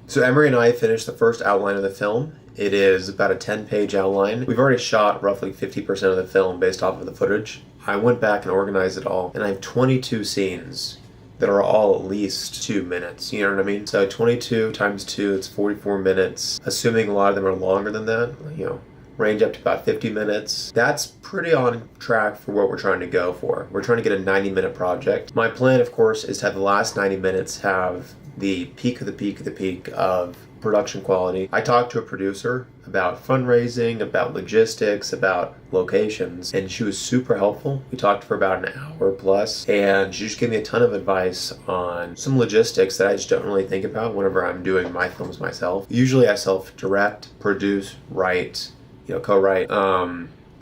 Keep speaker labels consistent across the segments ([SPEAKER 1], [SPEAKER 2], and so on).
[SPEAKER 1] So Emery and I finished the first outline of the film. It is about a 10-page outline. We've already shot roughly 50% of the film based off of the footage. I went back and organized it all, and I have 22 scenes that are all at least 2 minutes. You know what I mean? So 22 times 2, it's 44 minutes. Assuming a lot of them are longer than that, range up to about 50 minutes. That's pretty on track for what we're trying to go for. We're trying to get a 90-minute project. My plan, of course, is to have the last 90 minutes have the peak of the peak of the peak of production quality. I talked to a producer about fundraising, about logistics, about locations, and she was super helpful. We talked for about an hour plus, and she just gave me a ton of advice on some logistics that I just don't really think about whenever I'm doing my films myself. Usually I self-direct, produce, write, co-write,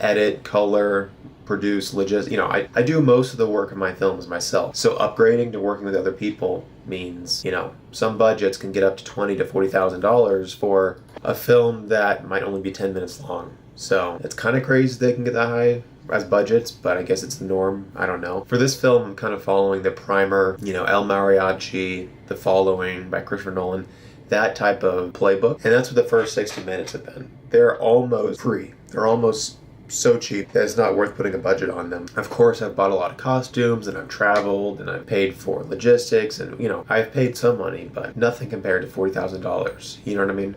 [SPEAKER 1] edit, color, produce, I do most of the work of my films myself. So upgrading to working with other people means, some budgets can get up to $20,000 to $40,000 for a film that might only be 10 minutes long. So it's kind of crazy they can get that high as budgets, but I guess it's the norm. I don't know. For this film, I'm kind of following the primer, El Mariachi, The Following by Christopher Nolan, that type of playbook. And that's what the first 60 minutes have been. They're almost free. They're almost so cheap that it's not worth putting a budget on them. Of course, I've bought a lot of costumes, and I've traveled, and I've paid for logistics, and I've paid some money, but nothing compared to $40,000. You know what I mean?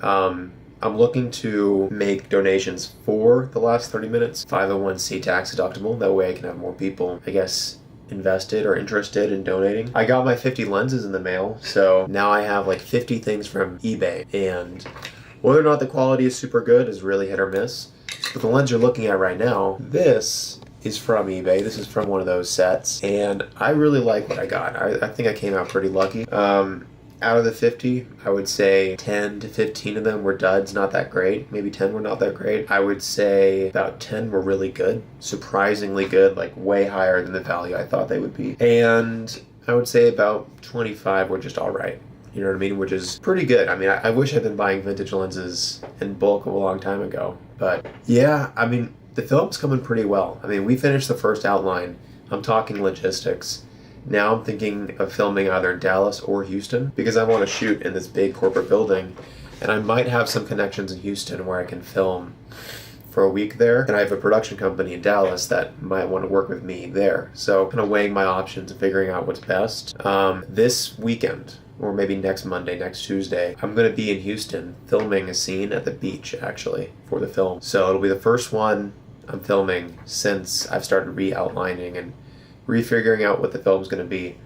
[SPEAKER 1] I'm looking to make donations for the last 30 minutes, 501c tax deductible. That way I can have more people, I guess, invested or interested in donating. I got my 50 lenses in the mail, so now I have like 50 things from eBay, and whether or not the quality is super good is really hit or miss. But the lens you're looking at right now, this is from eBay. This is from one of those sets, and I really like what I got. I think I came out pretty lucky. Out of the 50, I would say 10 to 15 of them were duds, not that great. Maybe 10 were not that great. I would say about 10 were really good, surprisingly good, like way higher than the value I thought they would be. And I would say about 25 were just all right. You know what I mean? Which is pretty good. I mean, I wish I'd been buying vintage lenses in bulk a long time ago. But yeah, I mean, the film's coming pretty well. I mean, we finished the first outline. I'm talking logistics. Now I'm thinking of filming either in Dallas or Houston because I want to shoot in this big corporate building. And I might have some connections in Houston where I can film for a week there. And I have a production company in Dallas that might want to work with me there. So kind of weighing my options and figuring out what's best. This weekend, or maybe next Monday, next Tuesday, I'm going to be in Houston filming a scene at the beach, actually, for the film. So it'll be the first one I'm filming since I've started re-outlining and refiguring out what the film's going to be.